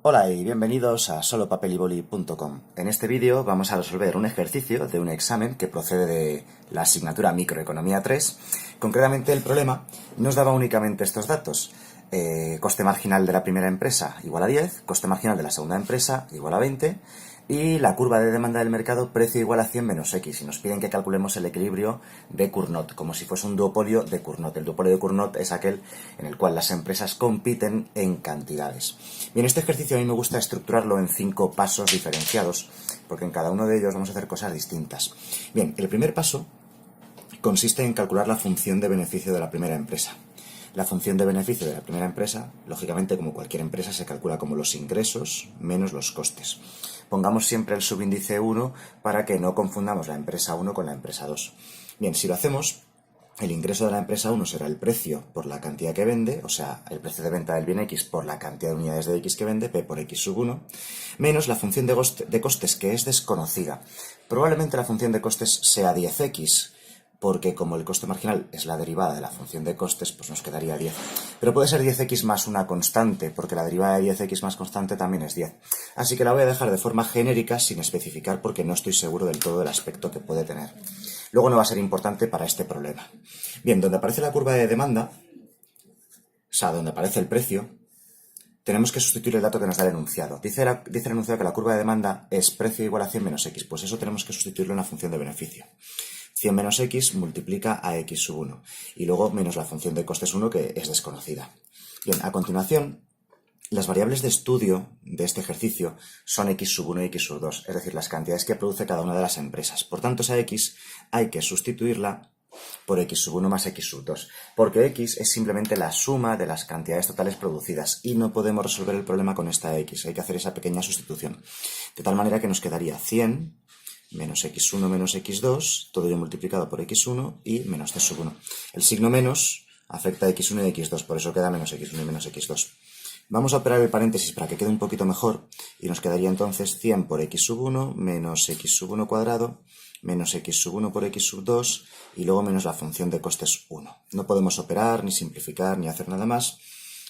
Hola y bienvenidos a solopapelyboli.com. En este vídeo vamos a resolver un ejercicio de un examen que procede de la asignatura Microeconomía 3. Concretamente el problema nos daba únicamente estos datos. Coste marginal de la primera empresa igual a 10, coste marginal de la segunda empresa igual a 20 y la curva de demanda del mercado precio igual a 100 menos X. Y nos piden que calculemos el equilibrio de Cournot, como si fuese un duopolio de Cournot. El duopolio de Cournot es aquel en el cual las empresas compiten en cantidades. Bien, este ejercicio a mí me gusta estructurarlo en 5 pasos diferenciados, porque en cada uno de ellos vamos a hacer cosas distintas. Bien, el primer paso consiste en calcular la función de beneficio de la primera empresa. La función de beneficio de la primera empresa, lógicamente, como cualquier empresa, se calcula como los ingresos menos los costes. Pongamos siempre el subíndice 1 para que no confundamos la empresa 1 con la empresa 2. Bien, si lo hacemos, el ingreso de la empresa 1 será el precio por la cantidad que vende, o sea, el precio de venta del bien X por la cantidad de unidades de X que vende, P por X sub 1, menos la función de costes, que es desconocida. Probablemente la función de costes sea 10X, porque como el coste marginal es la derivada de la función de costes, pues nos quedaría 10. Pero puede ser 10x más una constante, porque la derivada de 10x más constante también es 10. Así que la voy a dejar de forma genérica sin especificar porque no estoy seguro del todo del aspecto que puede tener. Luego no va a ser importante para este problema. Bien, donde aparece la curva de demanda, o sea, donde aparece el precio, tenemos que sustituir el dato que nos da el enunciado. Dice el enunciado que la curva de demanda es precio igual a 100 menos x, pues eso tenemos que sustituirlo en la función de beneficio. 100 menos x multiplica a x sub 1 y luego menos la función de costes 1 que es desconocida. Bien, a continuación, las variables de estudio de este ejercicio son x sub 1 y x sub 2, es decir, las cantidades que produce cada una de las empresas. Por tanto, esa x hay que sustituirla por x sub 1 más x sub 2, porque x es simplemente la suma de las cantidades totales producidas y no podemos resolver el problema con esta x, hay que hacer esa pequeña sustitución. De tal manera que nos quedaría 100 menos x1 menos x2, todo ello multiplicado por x1 y menos c sub 1. El signo menos afecta a x1 y x2, por eso queda menos x1 y menos x2. Vamos a operar el paréntesis para que quede un poquito mejor y nos quedaría entonces 100 por x sub 1 menos x sub 1 cuadrado menos x sub 1 por x sub 2 y luego menos la función de costes 1. No podemos operar, ni simplificar, ni hacer nada más,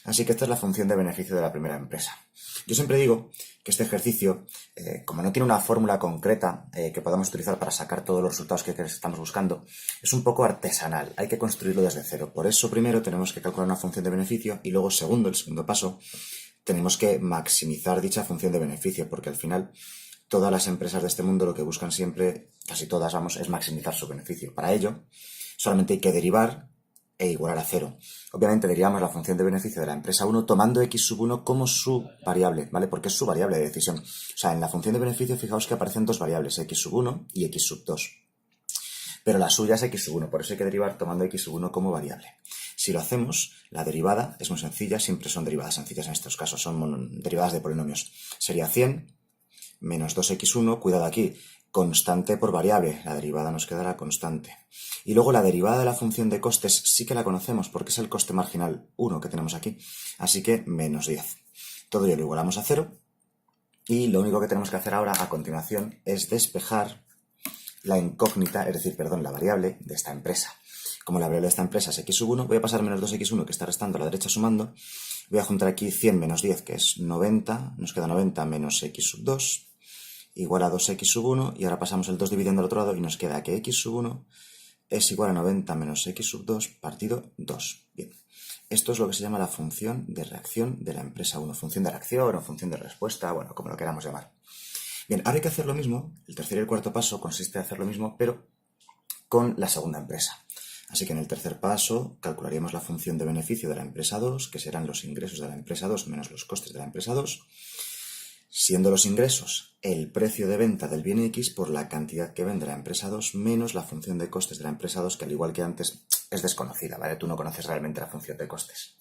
así que esta es la función de beneficio de la primera empresa. Yo siempre digo que este ejercicio, como no tiene una fórmula concreta que podamos utilizar para sacar todos los resultados que estamos buscando, es un poco artesanal, hay que construirlo desde cero. Por eso primero tenemos que calcular una función de beneficio y luego el segundo paso, tenemos que maximizar dicha función de beneficio, porque al final todas las empresas de este mundo lo que buscan siempre, casi todas, vamos, es maximizar su beneficio. Para ello, solamente hay que derivar e igualar a 0. Obviamente derivamos la función de beneficio de la empresa 1 tomando x sub 1 como su variable, ¿vale? Porque es su variable de decisión. O sea, en la función de beneficio fijaos que aparecen dos variables, x sub 1 y x sub 2. Pero la suya es x sub 1, por eso hay que derivar tomando x sub 1 como variable. Si lo hacemos, la derivada es muy sencilla, siempre son derivadas sencillas en estos casos, son derivadas de polinomios. Sería 100 menos 2x1, cuidado aquí, constante por variable, la derivada nos quedará constante. Y luego la derivada de la función de costes sí que la conocemos porque es el coste marginal 1 que tenemos aquí, así que menos 10. Todo ello lo igualamos a 0 y lo único que tenemos que hacer ahora a continuación es despejar la incógnita, es decir, perdón, la variable de esta empresa. Como la variable de esta empresa es x sub 1, voy a pasar menos 2x1 que está restando a la derecha sumando, voy a juntar aquí 100 menos 10 que es 90, nos queda 90 menos x sub 2, igual a 2x sub 1, y ahora pasamos el 2 dividiendo al otro lado y nos queda que x sub 1 es igual a 90 menos x sub 2 partido 2. Bien, esto es lo que se llama la función de reacción de la empresa 1, función de reacción o función de respuesta, bueno, como lo queramos llamar. Bien, ahora hay que hacer lo mismo, el tercer y el cuarto paso consiste en hacer lo mismo, pero con la segunda empresa. Así que en el tercer paso calcularíamos la función de beneficio de la empresa 2, que serán los ingresos de la empresa 2 menos los costes de la empresa 2, siendo los ingresos el precio de venta del bien X por la cantidad que vende la empresa 2 menos la función de costes de la empresa 2, que al igual que antes es desconocida, ¿vale? Tú no conoces realmente la función de costes.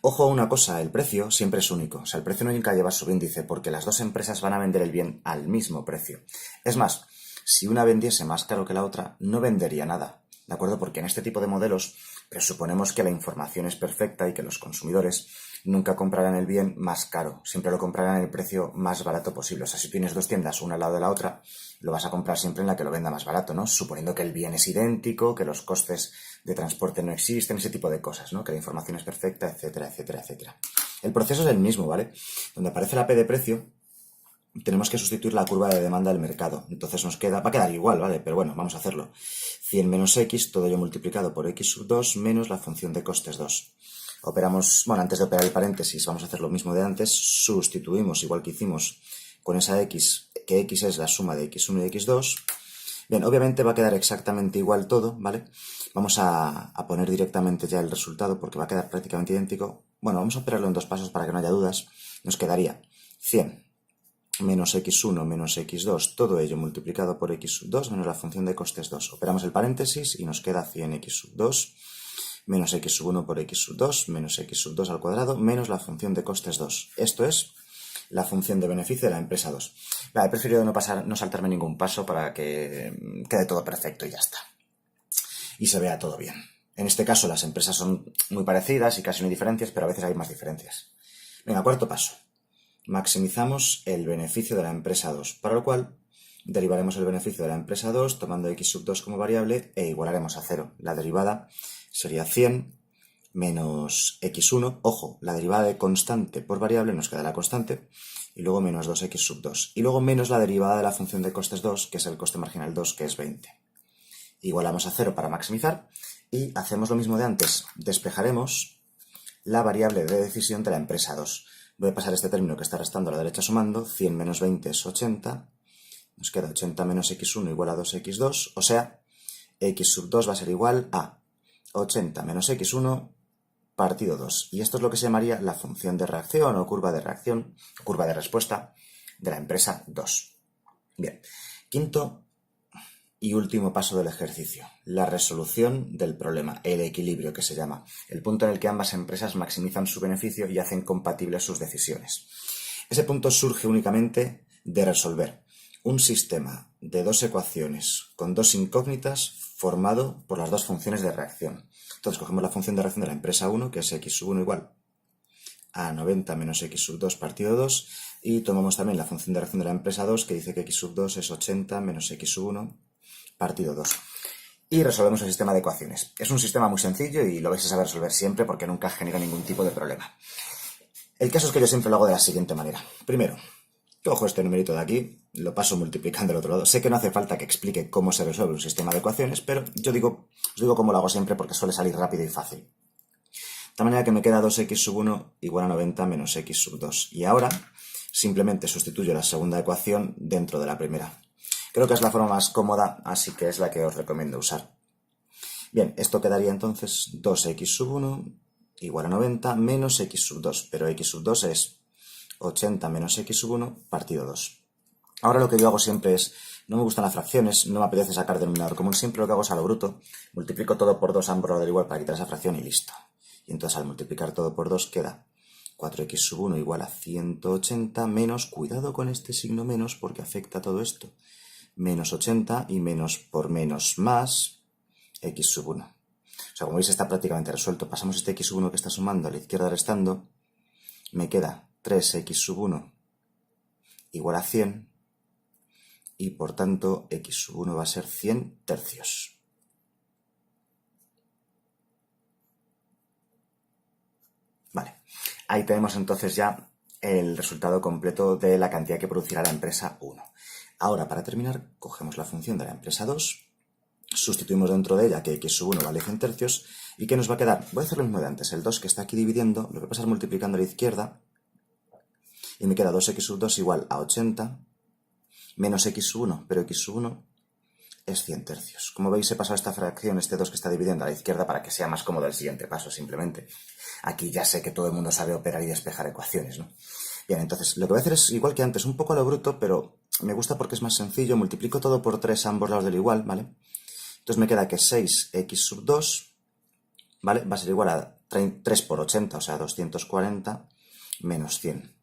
Ojo a una cosa, el precio siempre es único, o sea, el precio nunca lleva subíndice porque las dos empresas van a vender el bien al mismo precio. Es más, si una vendiese más caro que la otra, no vendería nada, ¿de acuerdo? Porque en este tipo de modelos presuponemos que la información es perfecta y que los consumidores nunca comprarán el bien más caro, siempre lo comprarán en el precio más barato posible. O sea, si tienes dos tiendas una al lado de la otra, lo vas a comprar siempre en la que lo venda más barato, ¿no? Suponiendo que el bien es idéntico, que los costes de transporte no existen, ese tipo de cosas, ¿no? Que la información es perfecta, etcétera, etcétera, etcétera. El proceso es el mismo, ¿vale? Donde aparece la P de precio, tenemos que sustituir la curva de demanda del mercado. Entonces nos queda, va a quedar igual, ¿vale? Pero bueno, vamos a hacerlo. 100 menos x, todo ello multiplicado por x sub 2 menos la función de costes 2. Operamos, bueno, antes de operar el paréntesis, vamos a hacer lo mismo de antes. Sustituimos, igual que hicimos con esa x, que x es la suma de x1 y x2. Bien, obviamente va a quedar exactamente igual todo, ¿vale? Vamos a poner directamente ya el resultado porque va a quedar prácticamente idéntico. Bueno, vamos a operarlo en dos pasos para que no haya dudas. Nos quedaría 100 menos x1 menos x2, todo ello multiplicado por x sub 2 menos la función de costes 2. Operamos el paréntesis y nos queda 100x sub 2 menos x sub 1 por x sub 2 menos x sub 2 al cuadrado menos la función de costes 2. Esto es la función de beneficio de la empresa 2. He preferido no saltarme ningún paso para que quede todo perfecto y ya está. Y se vea todo bien. En este caso las empresas son muy parecidas y casi no hay diferencias, pero a veces hay más diferencias. Venga, cuarto paso. Maximizamos el beneficio de la empresa 2, para lo cual derivaremos el beneficio de la empresa 2 tomando x sub 2 como variable e igualaremos a 0. La derivada sería 100 menos x1, ojo, la derivada de constante por variable nos queda la constante, y luego menos 2x sub 2, y luego menos la derivada de la función de costes 2, que es el coste marginal 2, que es 20. Igualamos a 0 para maximizar, y hacemos lo mismo de antes, despejaremos la variable de decisión de la empresa 2. Voy a pasar este término que está restando a la derecha sumando, 100 menos 20 es 80, nos queda 80 menos x1 igual a 2x2, o sea, x sub 2 va a ser igual a 80 menos x1 partido 2. Y esto es lo que se llamaría la función de reacción o curva de reacción, curva de respuesta de la empresa 2. Bien, quinto y último paso del ejercicio, la resolución del problema, el equilibrio que se llama, el punto en el que ambas empresas maximizan su beneficio y hacen compatibles sus decisiones. Ese punto surge únicamente de resolver un sistema de dos ecuaciones con dos incógnitas formado por las dos funciones de reacción. Entonces cogemos la función de reacción de la empresa 1, que es x sub 1 igual a 90 menos x sub 2 partido 2, y tomamos también la función de reacción de la empresa 2, que dice que x sub 2 es 80 menos x sub 1 partido 2. Y resolvemos el sistema de ecuaciones. Es un sistema muy sencillo y lo vais a saber resolver siempre porque nunca genera ningún tipo de problema. El caso es que yo siempre lo hago de la siguiente manera. Primero, cojo este numerito de aquí, lo paso multiplicando al otro lado. Sé que no hace falta que explique cómo se resuelve un sistema de ecuaciones, pero os digo cómo lo hago siempre porque suele salir rápido y fácil. De tal manera que me queda 2x sub 1 igual a 90 menos x sub 2. Y ahora simplemente sustituyo la segunda ecuación dentro de la primera. Creo que es la forma más cómoda, así que es la que os recomiendo usar. Bien, esto quedaría entonces 2x sub 1 igual a 90 menos x sub 2, pero x sub 2 es 80 menos x sub 1 partido 2. Ahora lo que yo hago siempre es, no me gustan las fracciones, no me apetece sacar denominador común, siempre lo que hago es a lo bruto, multiplico todo por 2 ambos del igual para quitar esa fracción y listo. Y entonces al multiplicar todo por 2 queda 4x sub 1 igual a 180 menos, cuidado con este signo menos porque afecta a todo esto, menos 80 y menos por menos más x sub 1. O sea, como veis está prácticamente resuelto. Pasamos este x sub 1 que está sumando a la izquierda restando. Me queda 3x sub 1 igual a 100. Y por tanto x sub 1 va a ser 100 tercios. Vale, ahí tenemos entonces ya el resultado completo de la cantidad que producirá la empresa 1. Ahora, para terminar, cogemos la función de la empresa 2, sustituimos dentro de ella que x sub 1 vale 100 tercios, ¿y qué nos va a quedar? Voy a hacer lo mismo de antes, el 2 que está aquí dividiendo, lo voy a pasar multiplicando a la izquierda, y me queda 2x sub 2 igual a 80, menos x sub 1, pero x sub 1 es 100 tercios. Como veis, he pasado esta fracción, este 2 que está dividiendo a la izquierda, para que sea más cómodo el siguiente paso, simplemente. Aquí ya sé que todo el mundo sabe operar y despejar ecuaciones, ¿no? Bien, entonces, lo que voy a hacer es igual que antes, un poco a lo bruto, pero me gusta porque es más sencillo. Multiplico todo por 3 a ambos lados del igual, ¿vale? Entonces me queda que 6x sub 2, ¿vale? Va a ser igual a 3 por 80, o sea, 240 menos 100.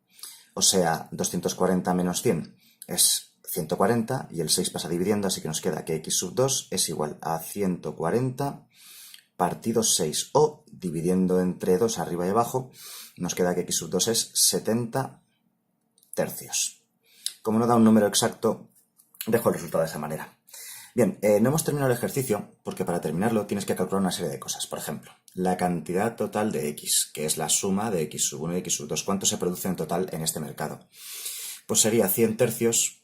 O sea, 240 menos 100 es 140 y el 6 pasa dividiendo, así que nos queda que x sub 2 es igual a 140 partido 6, o dividiendo entre 2 arriba y abajo, nos queda que x sub 2 es 70 tercios. Como no da un número exacto, dejo el resultado de esa manera. Bien, no hemos terminado el ejercicio porque para terminarlo tienes que calcular una serie de cosas. Por ejemplo, la cantidad total de x, que es la suma de x sub 1 y x sub 2. ¿Cuánto se produce en total en este mercado? Pues sería 100 tercios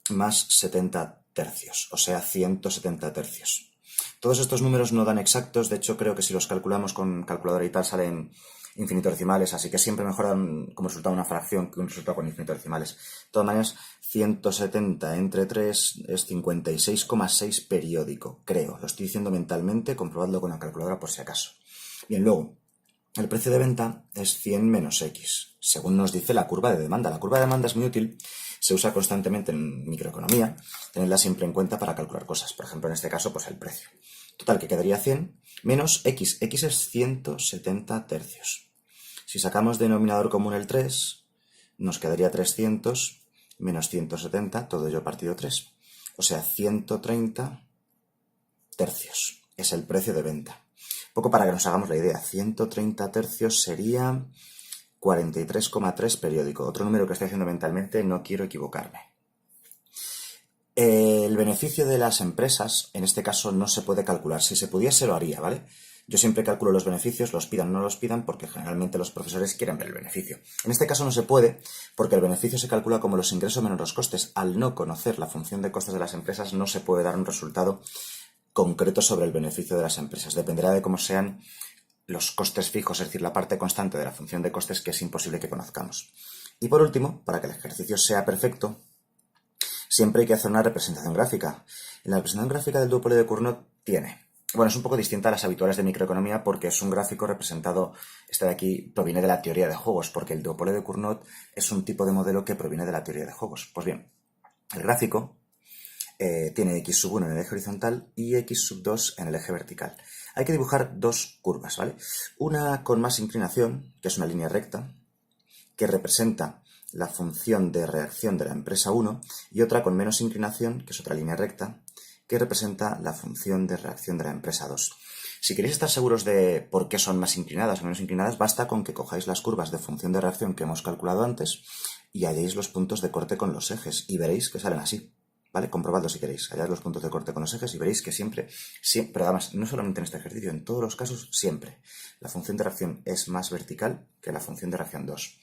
más 70 tercios, o sea, 170 tercios. Todos estos números no dan exactos, de hecho creo que si los calculamos con calculadora y tal salen infinitesimales, así que siempre mejor dan como resultado una fracción que un resultado con infinitesimales. De todas maneras, 170 entre 3 es 56,6 periódico, creo. Lo estoy diciendo mentalmente, comprobadlo con la calculadora por si acaso. Bien, luego, el precio de venta es 100 menos X, según nos dice la curva de demanda. La curva de demanda es muy útil, se usa constantemente en microeconomía, tenerla siempre en cuenta para calcular cosas. Por ejemplo, en este caso, pues el precio. Total, que quedaría 100 menos X. X es 170 tercios. Si sacamos denominador común el 3, nos quedaría 300 menos 170, todo ello partido 3. O sea, 130 tercios es el precio de venta. Poco para que nos hagamos la idea, 130 tercios sería 43,3 periódico. Otro número que estoy haciendo mentalmente, no quiero equivocarme. El beneficio de las empresas, en este caso, no se puede calcular. Si se pudiese, lo haría, ¿vale? Yo siempre calculo los beneficios, los pidan o no los pidan, porque generalmente los profesores quieren ver el beneficio. En este caso no se puede, porque el beneficio se calcula como los ingresos menos los costes. Al no conocer la función de costes de las empresas, no se puede dar un resultado concreto sobre el beneficio de las empresas. Dependerá de cómo sean los costes fijos, es decir, la parte constante de la función de costes, que es imposible que conozcamos. Y por último, para que el ejercicio sea perfecto, siempre hay que hacer una representación gráfica. En la representación gráfica del duopolio de Cournot es un poco distinta a las habituales de microeconomía porque es un gráfico representado, este de aquí proviene de la teoría de juegos, porque el duopolio de Cournot es un tipo de modelo que proviene de la teoría de juegos. Pues bien, el gráfico tiene x sub 1 en el eje horizontal y x sub 2 en el eje vertical. Hay que dibujar dos curvas, ¿vale? Una con más inclinación, que es una línea recta, que representa la función de reacción de la empresa 1, y otra con menos inclinación, que es otra línea recta, que representa la función de reacción de la empresa 2. Si queréis estar seguros de por qué son más inclinadas o menos inclinadas, basta con que cojáis las curvas de función de reacción que hemos calculado antes y halléis los puntos de corte con los ejes y veréis que salen así. ¿Vale? Comprobadlo si queréis. Hallad los puntos de corte con los ejes y veréis que siempre, pero además, no solamente en este ejercicio, en todos los casos, siempre, la función de reacción es más vertical que la función de reacción 2.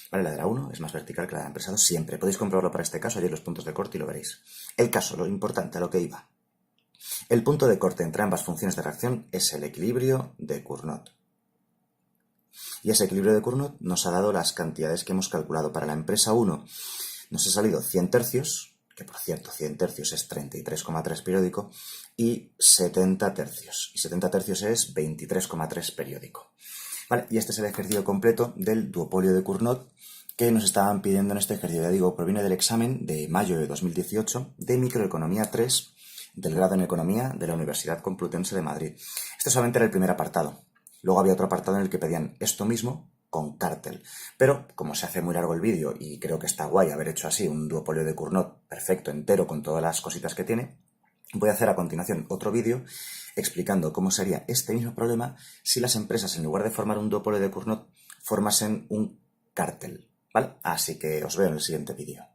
¿Vale? La de la 1 es más vertical que la de la empresa 2 siempre. Podéis comprobarlo para este caso, halléis los puntos de corte y lo veréis. El caso, lo importante, a lo que iba. El punto de corte entre ambas funciones de reacción es el equilibrio de Cournot. Y ese equilibrio de Cournot nos ha dado las cantidades que hemos calculado. Para la empresa 1 nos ha salido 100 tercios, que por cierto 100 tercios es 33,3 periódico, y 70 tercios. Y 70 tercios es 23,3 periódico. Vale, y este es el ejercicio completo del duopolio de Cournot que nos estaban pidiendo en este ejercicio. Ya digo, proviene del examen de mayo de 2018 de Microeconomía 3 del grado en Economía de la Universidad Complutense de Madrid. Este solamente era el primer apartado. Luego había otro apartado en el que pedían esto mismo con cártel. Pero, como se hace muy largo el vídeo y creo que está guay haber hecho así un duopolio de Cournot perfecto, entero, con todas las cositas que tiene, voy a hacer a continuación otro vídeo explicando cómo sería este mismo problema si las empresas, en lugar de formar un duopolio de Cournot, formasen un cártel, ¿vale? Así que os veo en el siguiente vídeo.